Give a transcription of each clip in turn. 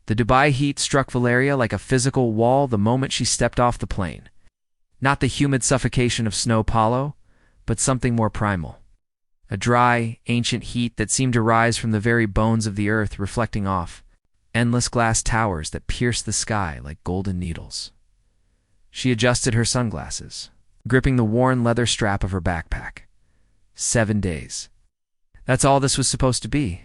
The Dubai heat struck Valeria like a physical wall the moment she stepped off the plane. Not the humid suffocation of São Paulo, but something more primal. A dry, ancient heat that seemed to rise from the very bones of the earth, reflecting off endless glass towers that pierced the sky like golden needles. She adjusted her sunglasses, gripping the worn leather strap of her backpack. 7 days. That's all this was supposed to be.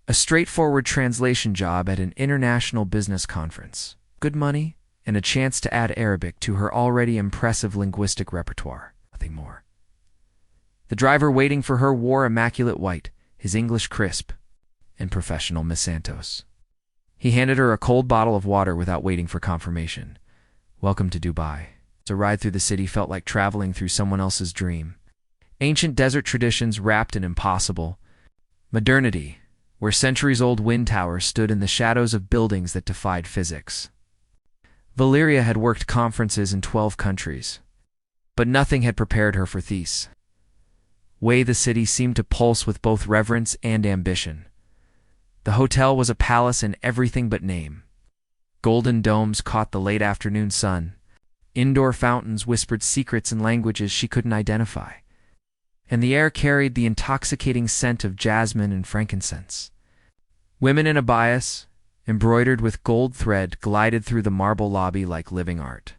A straightforward translation job at an international business conference. Good money, and a chance to add Arabic to her already impressive linguistic repertoire. Nothing more. The driver waiting for her wore immaculate white, his English crisp and professional. Miss Santos. He handed her a cold bottle of water without waiting for confirmation. Welcome to Dubai. The ride through the city felt like traveling through someone else's dream. Ancient desert traditions wrapped in impossible modernity, where centuries-old wind towers stood in the shadows of buildings that defied physics. Valeria had worked conferences in 12 countries, but nothing had prepared her for this. Way the city seemed to pulse with both reverence and ambition. The hotel was a palace in everything but name. Golden domes caught the late afternoon sun. Indoor fountains whispered secrets in languages she couldn't identify. And the air carried the intoxicating scent of jasmine and frankincense. Women in abayas, embroidered with gold thread, glided through the marble lobby like living art.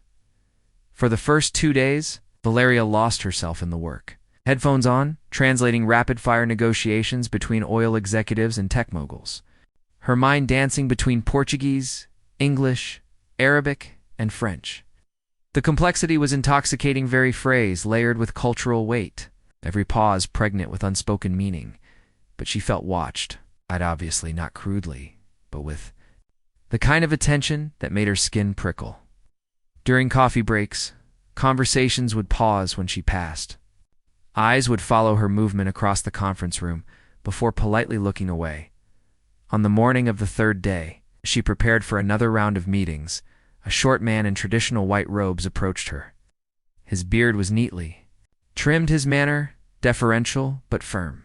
For the first 2 days, Valeria lost herself in the work. Headphones on, translating rapid-fire negotiations between oil executives and tech moguls. Her mind dancing between Portuguese, English, Arabic, and French. The complexity was intoxicating, very phrase layered with cultural weight, every pause pregnant with unspoken meaning. But she felt watched, obviously not crudely, but with the kind of attention that made her skin prickle. During coffee breaks, conversations would pause when she passed. Eyes would follow her movement across the conference room before politely looking away. On the morning of the 3rd day, she prepared for another round of meetings. A short man in traditional white robes approached her. His beard was neatly trimmed, his manner deferential but firm.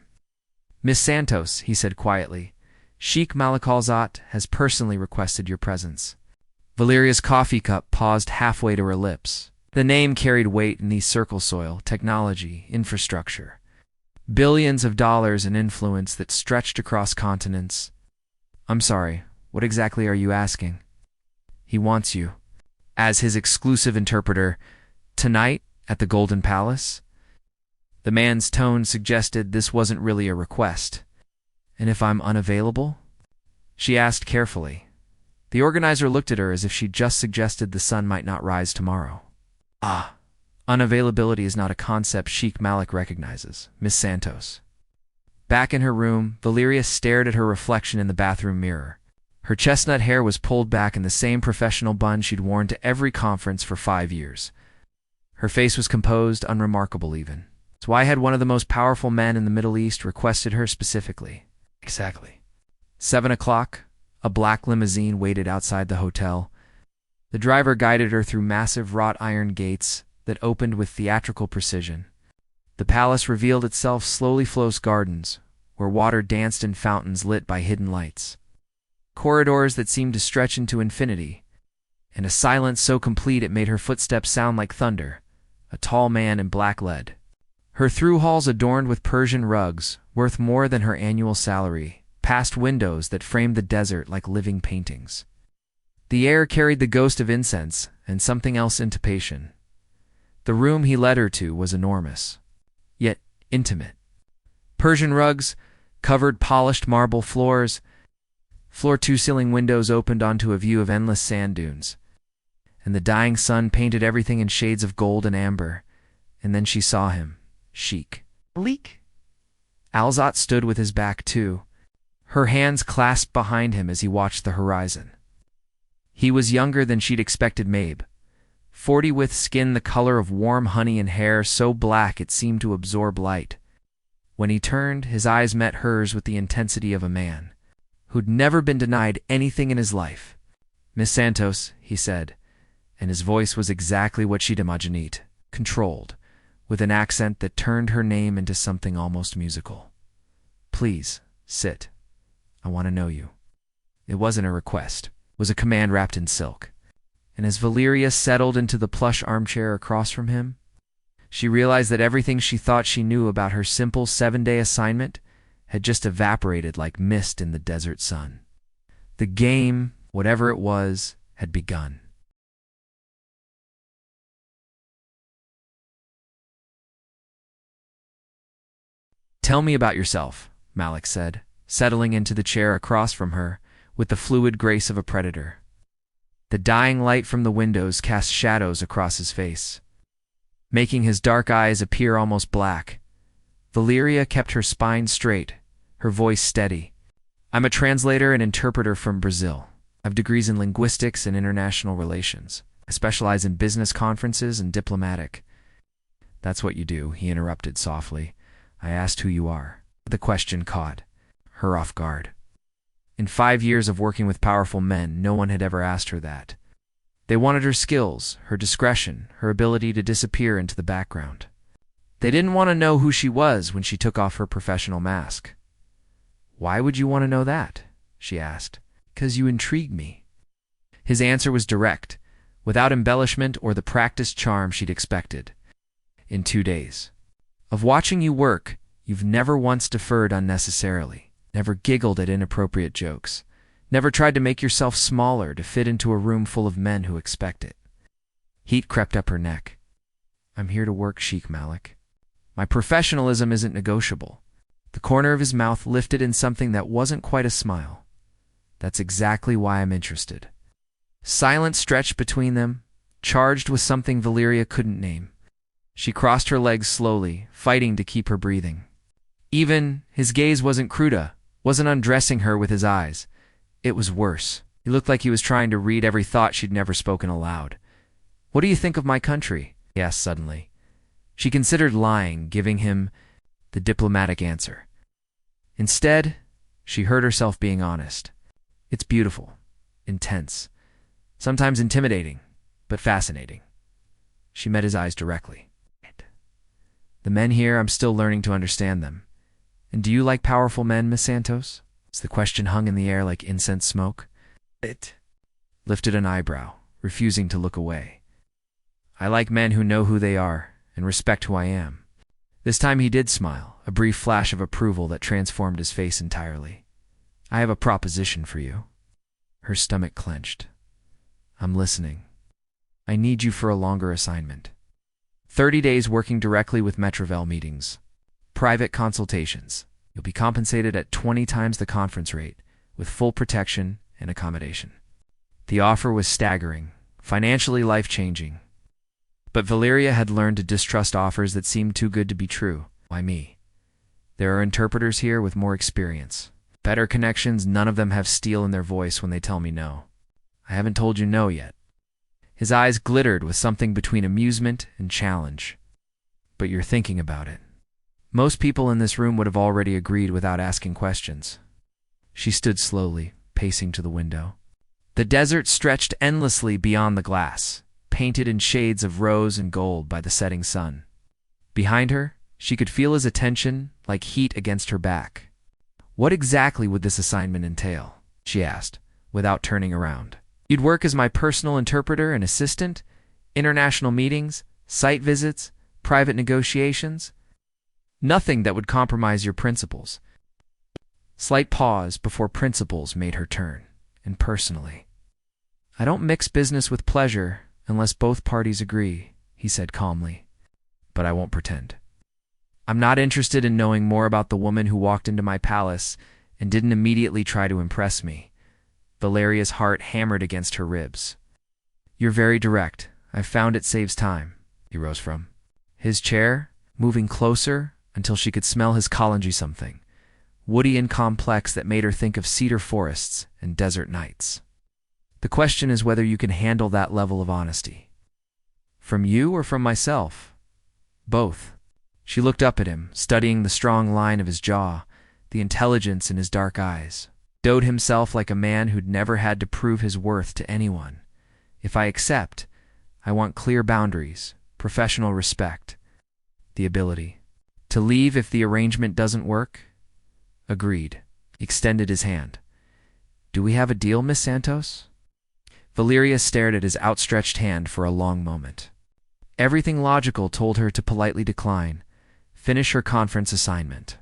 Miss Santos, he said quietly, Sheikh Malik Al-Zahed has personally requested your presence. Valeria's coffee cup paused halfway to her lips. The name carried weight in the circle soil, technology, infrastructure. Billions of dollars in influence that stretched across continents. I'm sorry, what exactly are you asking? He wants you, as his exclusive interpreter, tonight at the Golden Palace. The man's tone suggested this wasn't really a request. And if I'm unavailable? She asked carefully. The organizer looked at her as if she'd just suggested the sun might not rise tomorrow. Unavailability is not a concept Sheikh Malik recognizes, Miss Santos. Back in her room, Valeria stared at her reflection in the bathroom mirror. Her chestnut hair was pulled back in the same professional bun she'd worn to every conference for 5 years. Her face was composed, unremarkable even. So why had one of the most powerful men in the Middle East requested her specifically? Exactly. 7 o'clock, a black limousine waited outside the hotel. The driver guided her through massive wrought iron gates that opened with theatrical precision. The palace revealed itself slowly flows gardens, where water danced in fountains lit by hidden lights. Corridors that seemed to stretch into infinity, and a silence so complete it made her footsteps sound like thunder, a tall man in black lead. Her through halls adorned with Persian rugs, worth more than her annual salary, past windows that framed the desert like living paintings. The air carried the ghost of incense and something else intupation. The room he led her to was enormous, yet intimate. Persian rugs covered polished marble floors. Floor-to-ceiling windows opened onto a view of endless sand dunes. And the dying sun painted everything in shades of gold and amber. And then she saw him, Sheikh Malik Al-Zahed stood with his back to her, hands clasped behind him as he watched the horizon. He was younger than she'd expected. Maybe 40, with skin the color of warm honey and hair so black it seemed to absorb light. When he turned, his eyes met hers with the intensity of a man who'd never been denied anything in his life. Miss Santos, he said, and his voice was exactly what she'd imagined, controlled, with an accent that turned her name into something almost musical. Please, sit. I want to know you. It wasn't a request. was a command wrapped in silk. And as Valeria settled into the plush armchair across from him, she realized that everything she thought she knew about her simple 7-day assignment had just evaporated like mist in the desert sun. The game, whatever it was, had begun. "Tell me about yourself," Malik said, settling into the chair across from her with the fluid grace of a predator. The dying light from the windows cast shadows across his face, making his dark eyes appear almost black. Valeria kept her spine straight, her voice steady. "I'm a translator and interpreter from Brazil. I have degrees in linguistics and international relations. I specialize in business conferences and diplomatic." "That's what you do," he interrupted softly. "I asked who you are." The question caught her off guard. In 5 years of working with powerful men, no one had ever asked her that. They wanted her skills, her discretion, her ability to disappear into the background. They didn't want to know who she was when she took off her professional mask. "Why would you want to know that?" she asked. "'Cause you intrigue me." His answer was direct, without embellishment or the practiced charm she'd expected. "In 2 days. Of watching you work, you've never once deferred unnecessarily, never giggled at inappropriate jokes, never tried to make yourself smaller to fit into a room full of men who expect it." Heat crept up her neck. "I'm here to work, Sheikh Malik. My professionalism isn't negotiable." The corner of his mouth lifted in something that wasn't quite a smile. "That's exactly why I'm interested." Silence stretched between them, charged with something Valeria couldn't name. She crossed her legs slowly, fighting to keep her breathing. Even his gaze wasn't cruda, wasn't undressing her with his eyes. It was worse. He looked like he was trying to read every thought she'd never spoken aloud. "What do you think of my country?" he asked suddenly. She considered lying, giving him the diplomatic answer. Instead, she heard herself being honest. "It's beautiful, intense, sometimes intimidating, but fascinating." She met his eyes directly. "The men here, I'm still learning to understand them. And do you like powerful men, Miss Santos?" The question hung in the air like incense smoke. It lifted an eyebrow, refusing to look away. "I like men who know who they are and respect who I am." This time he did smile, a brief flash of approval that transformed his face entirely. "I have a proposition for you." Her stomach clenched. "I'm listening." "I need you for a longer assignment. 30 days working directly with Metrovel meetings. Private consultations. You'll be compensated at 20 times the conference rate, with full protection and accommodation." The offer was staggering, financially life-changing. But Valeria had learned to distrust offers that seemed too good to be true. "Why me? There are interpreters here with more experience. Better connections, none of them have steel in their voice when they tell me no." "I haven't told you no yet." His eyes glittered with something between amusement and challenge. "But you're thinking about it." Most people in this room would have already agreed without asking questions. She stood slowly, pacing to the window. The desert stretched endlessly beyond the glass, painted in shades of rose and gold by the setting sun. Behind her, she could feel his attention like heat against her back. "What exactly would this assignment entail?" she asked, without turning around. "You'd work as my personal interpreter and assistant, international meetings, site visits, private negotiations. Nothing that would compromise your principles." Slight pause before principles made her turn, and personally. "I don't mix business with pleasure unless both parties agree," he said calmly. "But I won't pretend. I'm not interested in knowing more about the woman who walked into my palace and didn't immediately try to impress me." Valeria's heart hammered against her ribs. "You're very direct. I've found it saves time." He rose from his chair, moving closer until she could smell his colander something, woody and complex, that made her think of cedar forests and desert nights. "The question is whether you can handle that level of honesty." "From you or from myself?" "Both." She looked up at him, studying the strong line of his jaw, the intelligence in his dark eyes. Dode himself like a man who'd never had to prove his worth to anyone. "If I accept, I want clear boundaries, professional respect, the ability to leave if the arrangement doesn't work." "Agreed." He extended his hand. "Do we have a deal, Miss Santos?" Valeria stared at his outstretched hand for a long moment. Everything logical told her to politely decline, finish her conference assignment,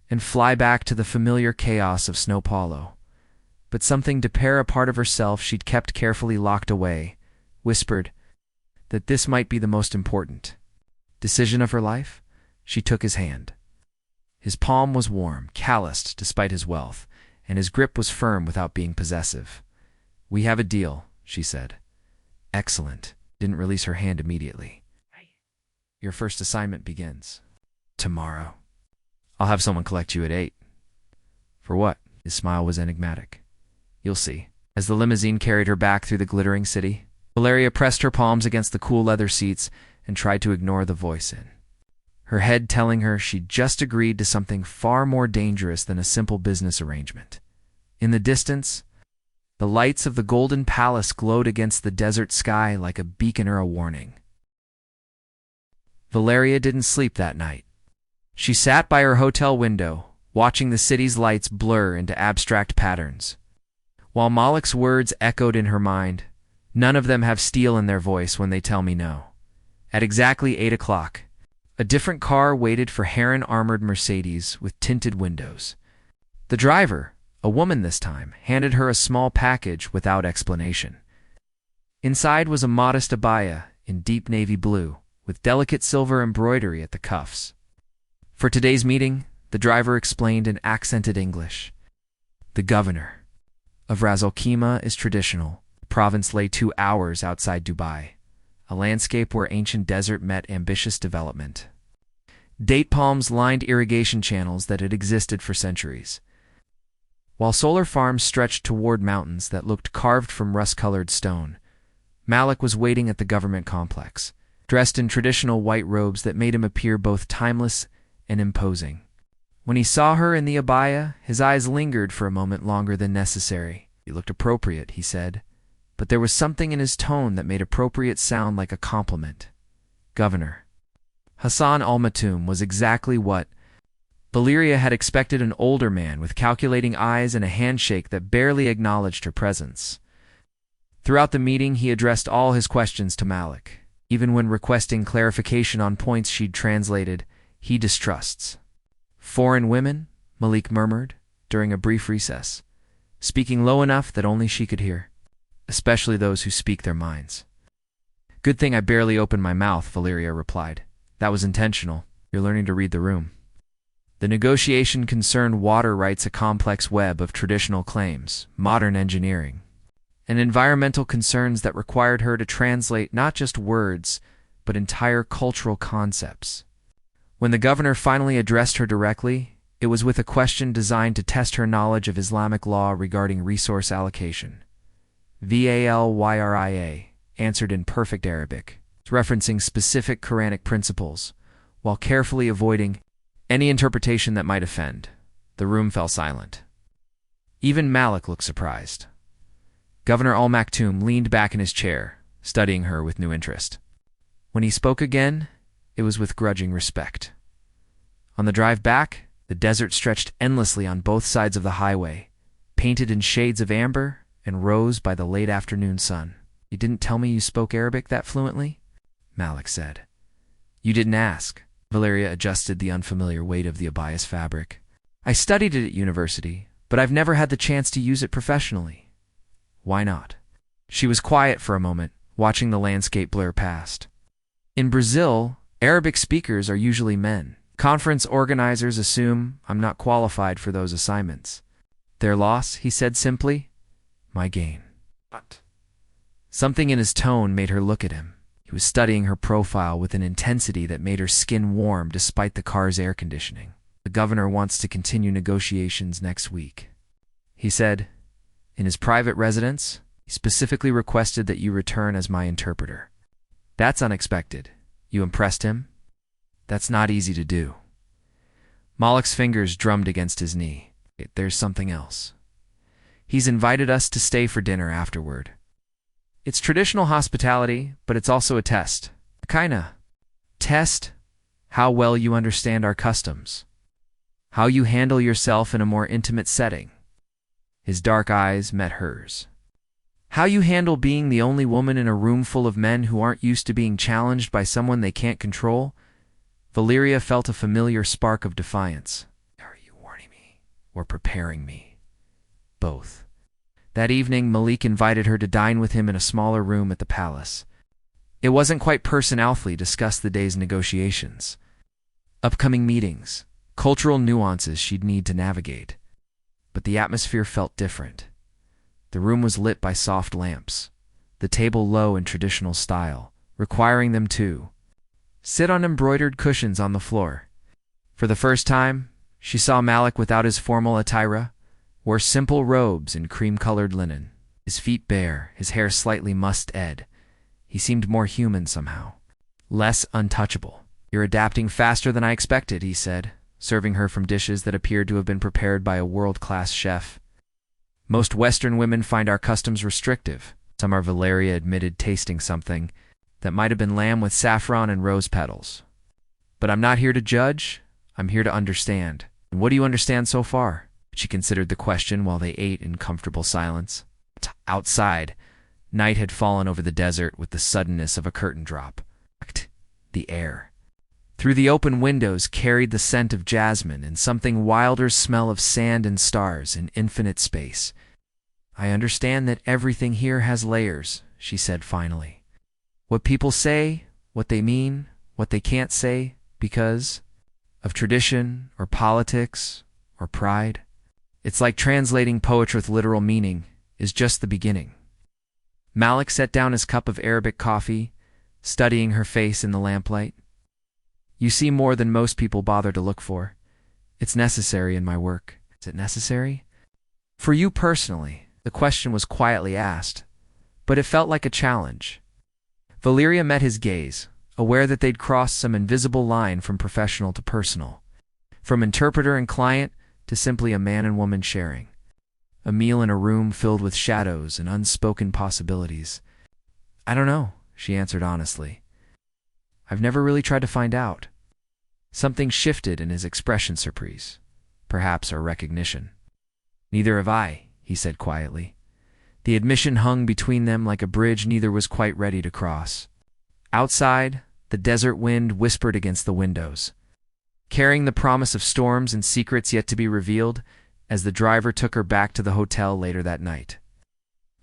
and fly back to the familiar chaos of São Paulo. But something to tear a part of herself she'd kept carefully locked away whispered that this might be the most important decision of her life. She took his hand. His palm was warm, calloused despite his wealth, and his grip was firm without being possessive. "We have a deal," she said. "Excellent." Didn't release her hand immediately. "Your first assignment begins tomorrow. I'll have someone collect you at 8. "For what?" His smile was enigmatic. "You'll see." As the limousine carried her back through the glittering city, Valeria pressed her palms against the cool leather seats and tried to ignore the voice in her head telling her she'd just agreed to something far more dangerous than a simple business arrangement. In the distance, the lights of the Golden Palace glowed against the desert sky like a beacon or a warning. Valeria didn't sleep that night. She sat by her hotel window, watching the city's lights blur into abstract patterns. While Malik's words echoed in her mind, "None of them have steel in their voice when they tell me no." At exactly 8 o'clock, a different car waited for Heron-armored Mercedes with tinted windows. The driver, a woman this time, handed her a small package without explanation. Inside was a modest abaya in deep navy blue, with delicate silver embroidery at the cuffs. For today's meeting, the driver explained in accented English. The governor of Ras Al Khaimah is traditional. The province lay 2 hours outside Dubai, a landscape where ancient desert met ambitious development. Date palms lined irrigation channels that had existed for centuries, while solar farms stretched toward mountains that looked carved from rust-colored stone. Malik was waiting at the government complex, dressed in traditional white robes that made him appear both timeless and imposing. When he saw her in the abaya, his eyes lingered for a moment longer than necessary. "You looked appropriate," he said, but there was something in his tone that made appropriate sound like a compliment. Governor Hassan al-Maktoum was exactly what Valeria had expected: an older man with calculating eyes and a handshake that barely acknowledged her presence. Throughout the meeting, he addressed all his questions to Malik. Even when requesting clarification on points she'd translated, he distrusts foreign women, Malik murmured during a brief recess, speaking low enough that only she could hear, especially those who speak their minds. "Good thing I barely opened my mouth," Valeria replied. "That was intentional. You're learning to read the room." The negotiation concerned water rights, a complex web of traditional claims, modern engineering, and environmental concerns that required her to translate not just words, but entire cultural concepts. When the governor finally addressed her directly, it was with a question designed to test her knowledge of Islamic law regarding resource allocation. Valyria answered in perfect Arabic, referencing specific Quranic principles, while carefully avoiding any interpretation that might offend. The room fell silent. Even Malik looked surprised. Governor al-Maktoum leaned back in his chair, studying her with new interest. When he spoke again, it was with grudging respect. On the drive back, the desert stretched endlessly on both sides of the highway, painted in shades of amber and rose by the late afternoon sun. "You didn't tell me you spoke Arabic that fluently?" Malik said. "You didn't ask." Valeria adjusted the unfamiliar weight of the abaya's fabric. "I studied it at university, but I've never had the chance to use it professionally." "Why not?" She was quiet for a moment, watching the landscape blur past. "In Brazil, Arabic speakers are usually men. Conference organizers assume I'm not qualified for those assignments." "Their loss," he said simply. "My gain." "What?" Something in his tone made her look at him. He was studying her profile with an intensity that made her skin warm despite the car's air conditioning. "The governor wants to continue negotiations next week," he said. "In his private residence, he specifically requested that you return as my interpreter." "That's unexpected. You impressed him?" "That's not easy to do." Malik's fingers drummed against his knee. "There's something else. He's invited us to stay for dinner afterward. It's traditional hospitality, but it's also a test. A kinda test how well you understand our customs, how you handle yourself in a more intimate setting." His dark eyes met hers. How you handle being the only woman in a room full of men who aren't used to being challenged by someone they can't control? Valeria felt a familiar spark of defiance. Are you warning me or preparing me? Both. That evening, Malik invited her to dine with him in a smaller room at the palace. It wasn't quite personally discussed the day's negotiations, upcoming meetings, cultural nuances she'd need to navigate. But the atmosphere felt different. The room was lit by soft lamps, the table low in traditional style, requiring them to sit on embroidered cushions on the floor. For the first time, she saw Malik without his formal attire, wore simple robes in cream-colored linen, his feet bare, his hair slightly mussed-ed. He seemed more human somehow, less untouchable. "You're adapting faster than I expected," he said, serving her from dishes that appeared to have been prepared by a world-class chef. "Most Western women find our customs restrictive." Valeria admitted, tasting something that might have been lamb with saffron and rose petals. "But I'm not here to judge. I'm here to understand." "And what do you understand so far?" She considered the question while they ate in comfortable silence. Outside, night had fallen over the desert with the suddenness of a curtain drop. The air, through the open windows, carried the scent of jasmine and something wilder's smell of sand and stars in infinite space. "I understand that everything here has layers," she said finally. "What people say, what they mean, what they can't say because of tradition or politics or pride. It's like translating poetry with literal meaning is just the beginning." Malik set down his cup of Arabic coffee, studying her face in the lamplight. "You see more than most people bother to look for. It's necessary in my work." "Is it necessary?" "For you personally," the question was quietly asked, but it felt like a challenge. Valeria met his gaze, aware that they'd crossed some invisible line from professional to personal, from interpreter and client to simply a man and woman sharing a meal in a room filled with shadows and unspoken possibilities. "I don't know," she answered honestly. "I've never really tried to find out." Something shifted in his expression, surprise, perhaps, or recognition. "Neither have I," he said quietly. The admission hung between them like a bridge neither was quite ready to cross. Outside, the desert wind whispered against the windows, carrying the promise of storms and secrets yet to be revealed as the driver took her back to the hotel later that night.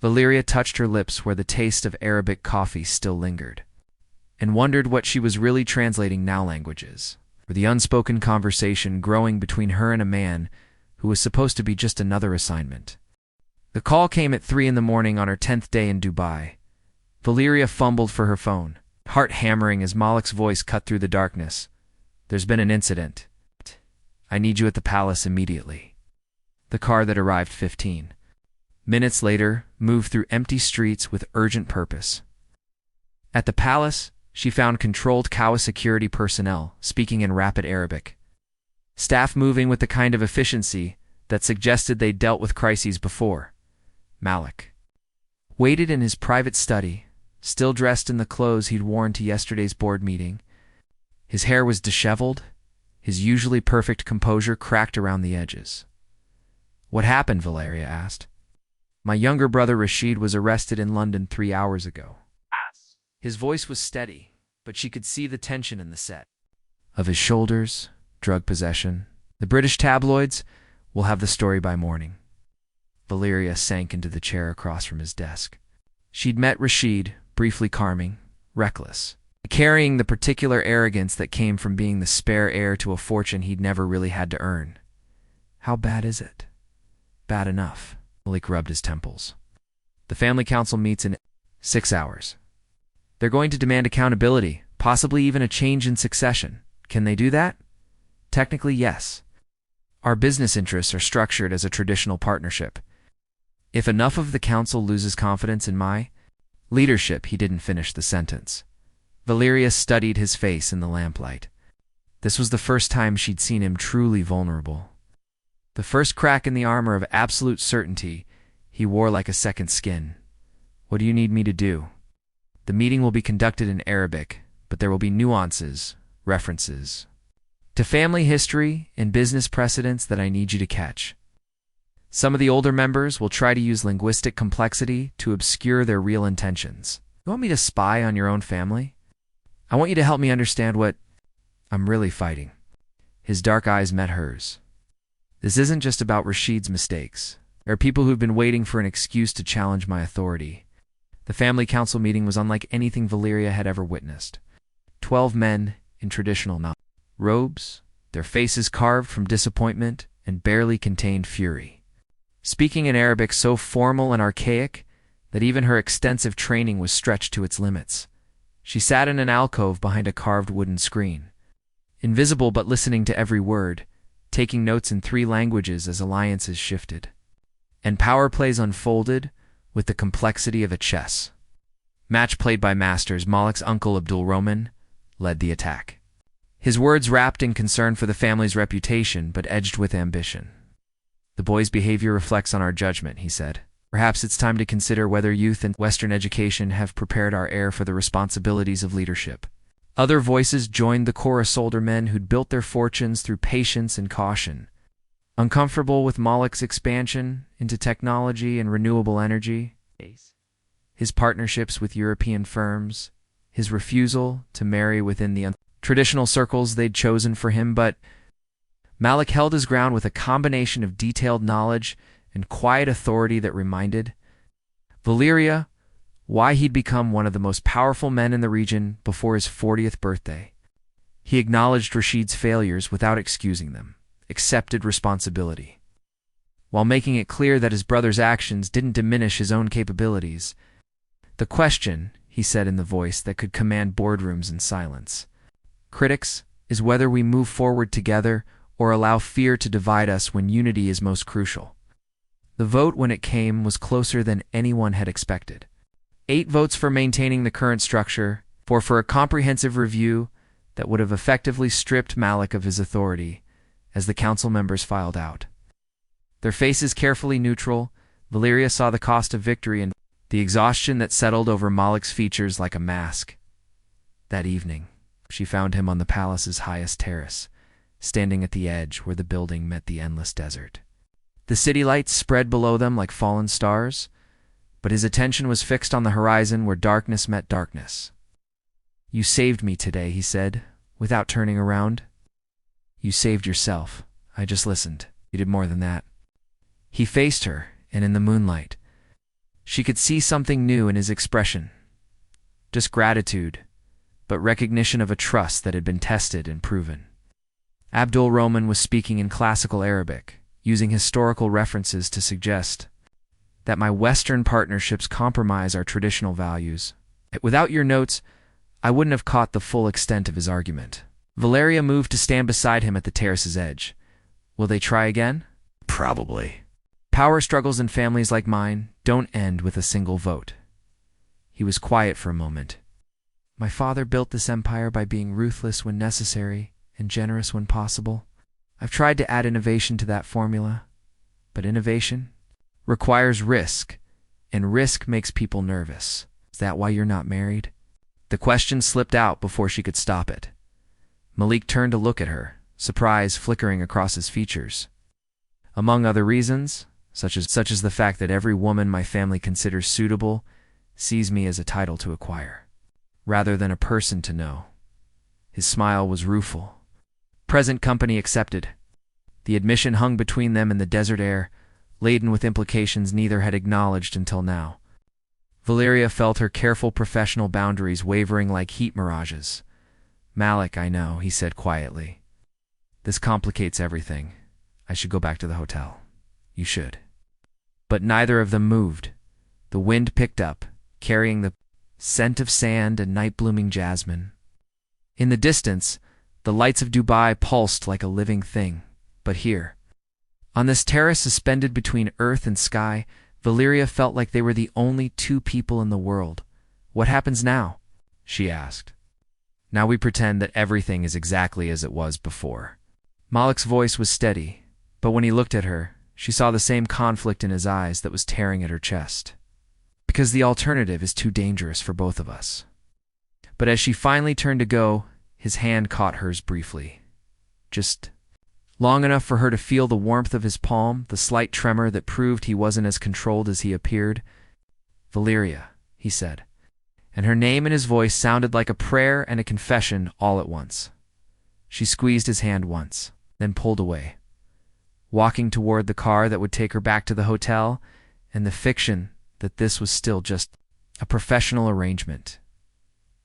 Valeria touched her lips where the taste of Arabic coffee still lingered, and wondered what she was really translating now languages, for the unspoken conversation growing between her and a man who was supposed to be just another assignment. The call came at 3 in the morning on her 10th day in Dubai. Valeria fumbled for her phone, heart hammering as Malik's voice cut through the darkness. "There's been an incident. I need you at the palace immediately." The car that arrived 15 minutes later moved through empty streets with urgent purpose. At the palace, she found controlled Kawa security personnel speaking in rapid Arabic, staff moving with the kind of efficiency that suggested they'd dealt with crises before. Malik waited in his private study, still dressed in the clothes he'd worn to yesterday's board meeting. His hair was disheveled, his usually perfect composure cracked around the edges. "What happened?" Valeria asked. "My younger brother Rashid was arrested in London 3 hours ago." His voice was steady, but she could see the tension in the set of his shoulders. "Drug possession. The British tabloids will have the story by morning." Valeria sank into the chair across from his desk. She'd met Rashid, briefly charming, reckless, carrying the particular arrogance that came from being the spare heir to a fortune he'd never really had to earn. "How bad is it?" "Bad enough." Malik rubbed his temples. "The family council meets in 6 hours. They're going to demand accountability, possibly even a change in succession. Can they do that?" "Technically, yes. Our business interests are structured as a traditional partnership. If enough of the council loses confidence in my leadership," he didn't finish the sentence. Valeria studied his face in the lamplight. This was the first time she'd seen him truly vulnerable. The first crack in the armor of absolute certainty he wore like a second skin. "What do you need me to do?" "The meeting will be conducted in Arabic, but there will be nuances, references to family history and business precedents that I need you to catch." Some of the older members will try to use linguistic complexity to obscure their real intentions. You want me to spy on your own family? I want you to help me understand what I'm really fighting. His dark eyes met hers. This isn't just about Rashid's mistakes. There are people who've been waiting for an excuse to challenge my authority. The family council meeting was unlike anything Valeria had ever witnessed. 12 men in traditional robes, their faces carved from disappointment and barely contained fury. Speaking in Arabic so formal and archaic that even her extensive training was stretched to its limits. She sat in an alcove behind a carved wooden screen. Invisible but listening to every word, taking notes in 3 languages as alliances shifted. And power plays unfolded with the complexity of a chess. Match played by masters, Malik's uncle Abdul Rahman led the attack. His words wrapped in concern for the family's reputation but edged with ambition. The boy's behavior reflects on our judgment, he said. Perhaps it's time to consider whether youth and Western education have prepared our heir for the responsibilities of leadership. Other voices joined the chorus, older men who'd built their fortunes through patience and caution. Uncomfortable with Malik's expansion into technology and renewable energy, his partnerships with European firms, his refusal to marry within the traditional circles they'd chosen for him, but Malik held his ground with a combination of detailed knowledge and quiet authority that reminded Valeria why he'd become one of the most powerful men in the region before his 40th birthday. He acknowledged Rashid's failures without excusing them, accepted responsibility, while making it clear that his brother's actions didn't diminish his own capabilities. The question, he said in the voice that could command boardrooms in silence, critics, is whether we move forward together or allow fear to divide us when unity is most crucial. The vote, when it came, was closer than anyone had expected. 8 votes for maintaining the current structure, 4 for a comprehensive review that would have effectively stripped Malik of his authority as the council members filed out. Their faces carefully neutral, Valeria saw the cost of victory and the exhaustion that settled over Malik's features like a mask. That evening, she found him on the palace's highest terrace, standing at the edge where the building met the endless desert. The city lights spread below them like fallen stars, but his attention was fixed on the horizon where darkness met darkness. "You saved me today," he said, without turning around. "You saved yourself. I just listened. You did more than that." He faced her, and in the moonlight, she could see something new in his expression. Just gratitude, but recognition of a trust that had been tested and proven. Abdul Rahman was speaking in classical Arabic, using historical references to suggest that my Western partnerships compromise our traditional values. Without your notes, I wouldn't have caught the full extent of his argument. Valeria moved to stand beside him at the terrace's edge. Will they try again? Probably. Power struggles in families like mine don't end with a single vote. He was quiet for a moment. My father built this empire by being ruthless when necessary and generous when possible. I've tried to add innovation to that formula, but innovation requires risk, and risk makes people nervous. Is that why you're not married? The question slipped out before she could stop it. Malik turned to look at her, surprise flickering across his features. Among other reasons, such as the fact that every woman my family considers suitable sees me as a title to acquire, rather than a person to know. His smile was rueful. Present company accepted. The admission hung between them in the desert air, laden with implications neither had acknowledged until now. Valeria felt her careful professional boundaries wavering like heat mirages. "Malik, I know," he said quietly. "This complicates everything. I should go back to the hotel." "You should." But neither of them moved. The wind picked up, carrying the scent of sand and night-blooming jasmine. In the distance, the lights of Dubai pulsed like a living thing. But here, on this terrace suspended between earth and sky, Valeria felt like they were the only 2 people in the world. "What happens now?" she asked. "Now we pretend that everything is exactly as it was before." Malik's voice was steady, but when he looked at her, she saw the same conflict in his eyes that was tearing at her chest. "Because the alternative is too dangerous for both of us." But as she finally turned to go, his hand caught hers briefly. "Just long enough for her to feel the warmth of his palm, the slight tremor that proved he wasn't as controlled as he appeared. "Valeria," he said, and her name and his voice sounded like a prayer and a confession all at once. She squeezed his hand once, then pulled away, walking toward the car that would take her back to the hotel, and the fiction that this was still just a professional arrangement.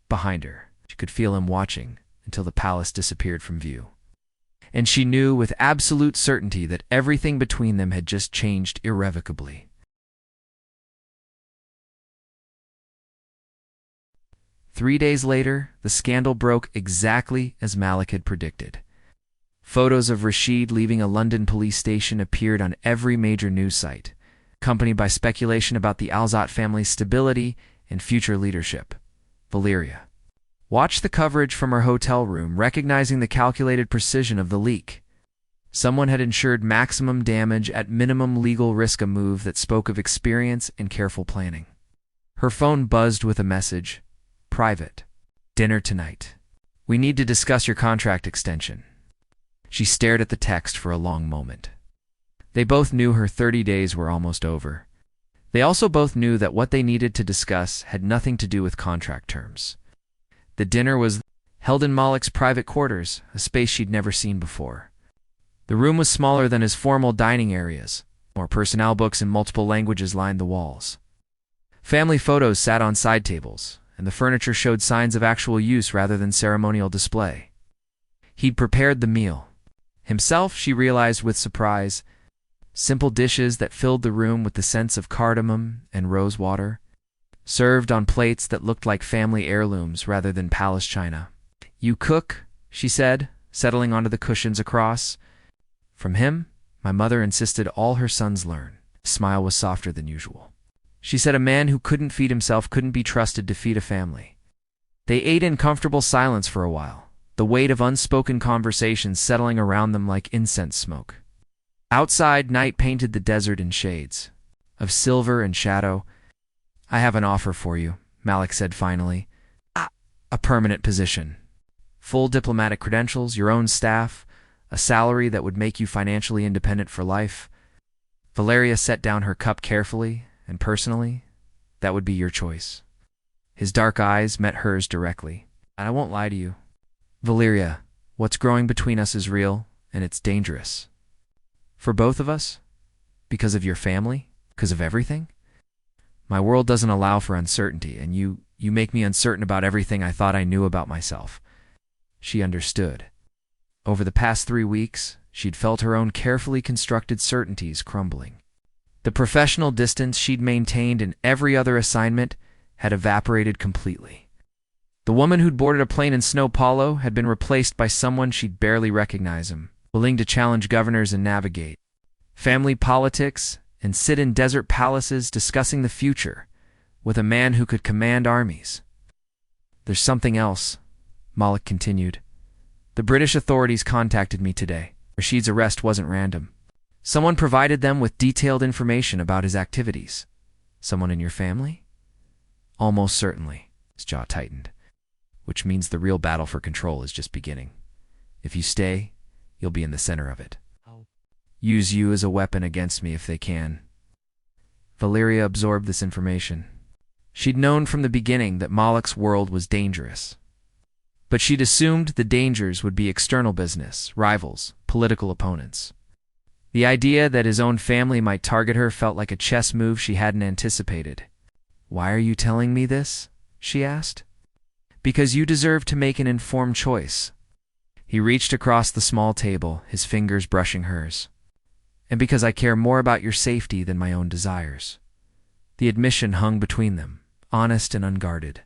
Behind her, she could feel him watching until the palace disappeared from view. And she knew with absolute certainty that everything between them had just changed irrevocably. Three days later, the scandal broke exactly as Malik had predicted. Photos of Rashid leaving a London police station appeared on every major news site, accompanied by speculation about the Al-Zahed family's stability and future leadership. Valeria watched the coverage from her hotel room, recognizing the calculated precision of the leak. Someone had ensured maximum damage at minimum legal risk, a move that spoke of experience and careful planning. Her phone buzzed with a message. "Private. Dinner tonight. We need to discuss your contract extension." She stared at the text for a long moment. They both knew her 30 days were almost over. They also both knew that what they needed to discuss had nothing to do with contract terms. The dinner was held in Malik's private quarters, a space she'd never seen before. The room was smaller than his formal dining areas. More personnel books in multiple languages lined the walls. Family photos sat on side tables, and the furniture showed signs of actual use rather than ceremonial display. He'd prepared the meal. Himself, she realized with surprise, simple dishes that filled the room with the scents of cardamom and rose water, served on plates that looked like family heirlooms rather than palace china. "You cook?" she said, settling onto the cushions across. From him, my mother insisted all her sons learn. His smile was softer than usual. She said a man who couldn't feed himself couldn't be trusted to feed a family. They ate in comfortable silence for a while, the weight of unspoken conversations settling around them like incense smoke. Outside, night painted the desert in shades of silver and shadow. "I have an offer for you," Malik said finally. A permanent position. Full diplomatic credentials, your own staff, a salary that would make you financially independent for life. Valeria set down her cup carefully and personally. "That would be your choice." His dark eyes met hers directly. "I won't lie to you, Valeria, what's growing between us is real, and it's dangerous. For both of us, because of your family, because of everything. My world doesn't allow for uncertainty, and you make me uncertain about everything I thought I knew about myself." She understood. Over the past 3 weeks, she'd felt her own carefully constructed certainties crumbling. The professional distance she'd maintained in every other assignment had evaporated completely. The woman who'd boarded a plane in Sao Paulo had been replaced by someone she'd barely recognize him, willing to challenge governors and navigate family politics and sit in desert palaces discussing the future with a man who could command armies. "There's something else," Malik continued. "The British authorities contacted me today. Rashid's arrest wasn't random. Someone provided them with detailed information about his activities." "Someone in your family?" "Almost certainly." His jaw tightened. "Which means the real battle for control is just beginning. If you stay, you'll be in the center of it. Use you as a weapon against me if they can." Valeria absorbed this information. She'd known from the beginning that Malik's world was dangerous. But she'd assumed the dangers would be external business, rivals, political opponents. The idea that his own family might target her felt like a chess move she hadn't anticipated. "Why are you telling me this?" she asked. "Because you deserve to make an informed choice." He reached across the small table, his fingers brushing hers. "And because I care more about your safety than my own desires." The admission hung between them, honest and unguarded.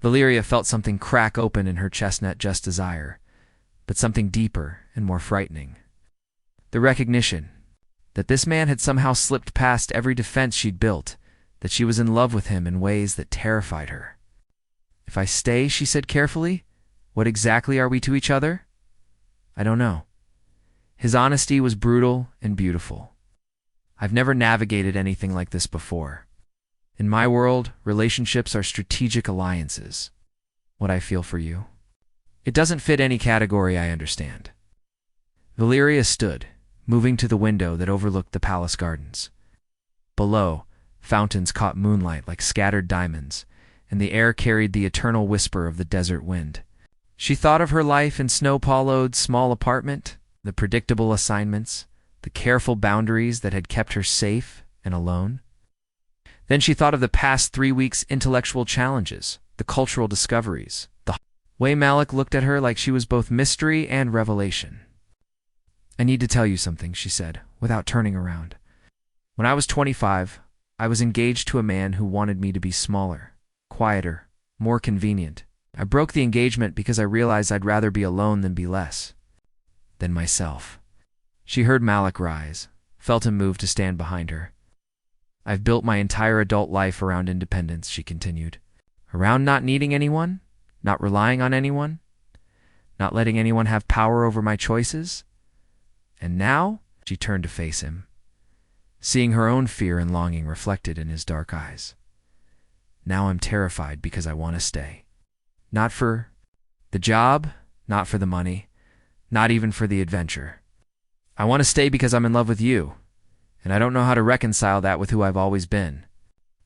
Valeria felt something crack open in her chestnut just desire, but something deeper and more frightening. The recognition that this man had somehow slipped past every defense she'd built, that she was in love with him in ways that terrified her. "If I stay," she said carefully, "what exactly are we to each other?" "I don't know." His honesty was brutal and beautiful. "I've never navigated anything like this before. In my world, relationships are strategic alliances. What I feel for you, it doesn't fit any category I understand." Valeria stood, moving to the window that overlooked the palace gardens. Below, fountains caught moonlight like scattered diamonds, and the air carried the eternal whisper of the desert wind. She thought of her life in snow-pallowed small apartment, the predictable assignments, the careful boundaries that had kept her safe and alone. Then she thought of the past 3 weeks' intellectual challenges, the cultural discoveries, the way Malik looked at her like she was both mystery and revelation. "I need to tell you something," she said, without turning around. "When I was 25, I was engaged to a man who wanted me to be smaller, quieter, more convenient. I broke the engagement because I realized I'd rather be alone than be less than myself." She heard Malik rise, felt him move to stand behind her. "I've built my entire adult life around independence," she continued. "Around not needing anyone, not relying on anyone, not letting anyone have power over my choices. And now," she turned to face him, seeing her own fear and longing reflected in his dark eyes. "Now I'm terrified because I want to stay. Not for the job, not for the money, not even for the adventure. I want to stay because I'm in love with you, and I don't know how to reconcile that with who I've always been."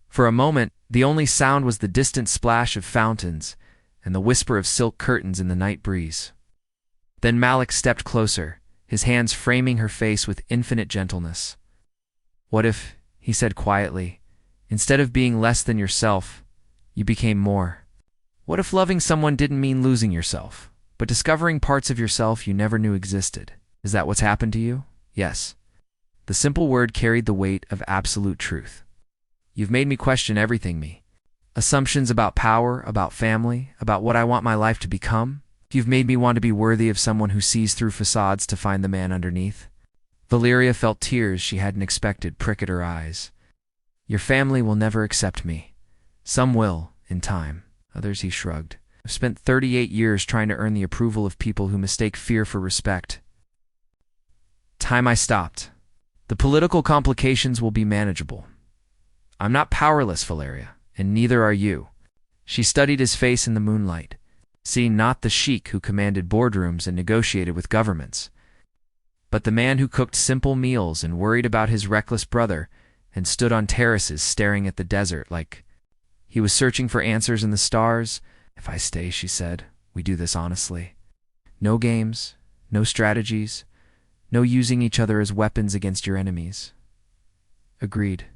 For a moment, the only sound was the distant splash of fountains and the whisper of silk curtains in the night breeze. Then Malik stepped closer, his hands framing her face with infinite gentleness. "What if," he said quietly, "instead of being less than yourself, you became more? What if loving someone didn't mean losing yourself, but discovering parts of yourself you never knew existed? Is that what's happened to you?" "Yes." The simple word carried the weight of absolute truth. "You've made me question everything me. Assumptions about power, about family, about what I want my life to become. You've made me want to be worthy of someone who sees through facades to find the man underneath." Valeria felt tears she hadn't expected prick at her eyes. "Your family will never accept me. Some will, in time. Others," he shrugged. "I've spent 38 years trying to earn the approval of people who mistake fear for respect. Time I stopped. The political complications will be manageable. I'm not powerless, Valeria, and neither are you." She studied his face in the moonlight, seeing not the sheik who commanded boardrooms and negotiated with governments, but the man who cooked simple meals and worried about his reckless brother and stood on terraces staring at the desert like he was searching for answers in the stars. "If I stay," she said, "we do this honestly. No games, no strategies, no using each other as weapons against your enemies." "Agreed."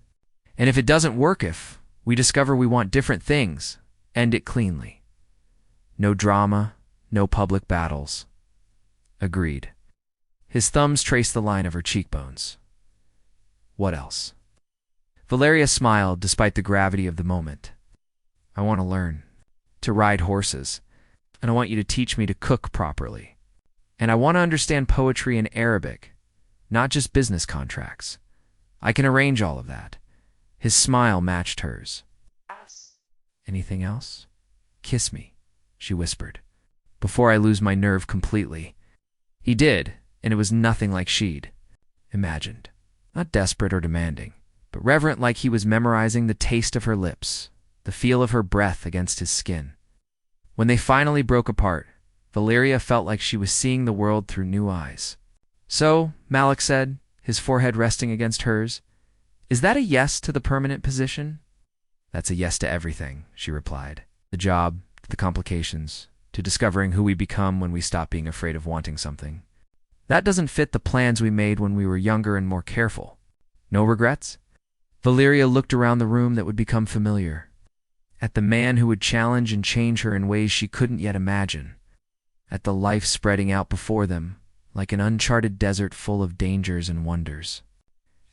"And if it doesn't work, if we discover we want different things, end it cleanly. No drama, no public battles." "Agreed." His thumbs traced the line of her cheekbones. "What else?" Valeria smiled despite the gravity of the moment. "I want to learn to ride horses, and I want you to teach me to cook properly. And I want to understand poetry in Arabic, not just business contracts. I can arrange all of that." His smile matched hers. "Anything else? Kiss me," she whispered, "before I lose my nerve completely." He did, and it was nothing like she'd imagined. Not desperate or demanding, but reverent, like he was memorizing the taste of her lips, the feel of her breath against his skin. When they finally broke apart, Valeria felt like she was seeing the world through new eyes. "So," Malik said, his forehead resting against hers, "is that a yes to the permanent position?" "That's a yes to everything," she replied. "The job, to the complications, to discovering who we become when we stop being afraid of wanting something. That doesn't fit the plans we made when we were younger and more careful. No regrets?" Valeria looked around the room that would become familiar, at the man who would challenge and change her in ways she couldn't yet imagine, at the life spreading out before them like an uncharted desert full of dangers and wonders.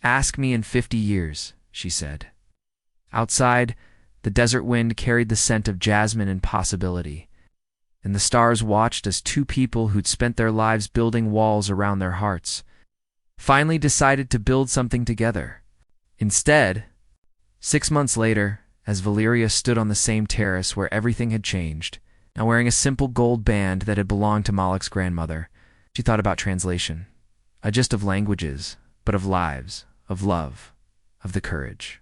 "Ask me in 50 years," she said. Outside, the desert wind carried the scent of jasmine and possibility, and the stars watched as two people who'd spent their lives building walls around their hearts finally decided to build something together. Instead, 6 months later, as Valeria stood on the same terrace where everything had changed, now wearing a simple gold band that had belonged to Malik's grandmother, she thought about translation, not just of languages, but of lives, of love, of the courage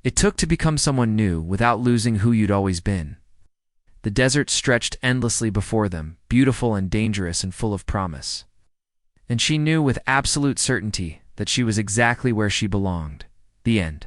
it took to become someone new without losing who you'd always been. The desert stretched endlessly before them, beautiful and dangerous and full of promise. and she knew with absolute certainty that she was exactly where she belonged. The end.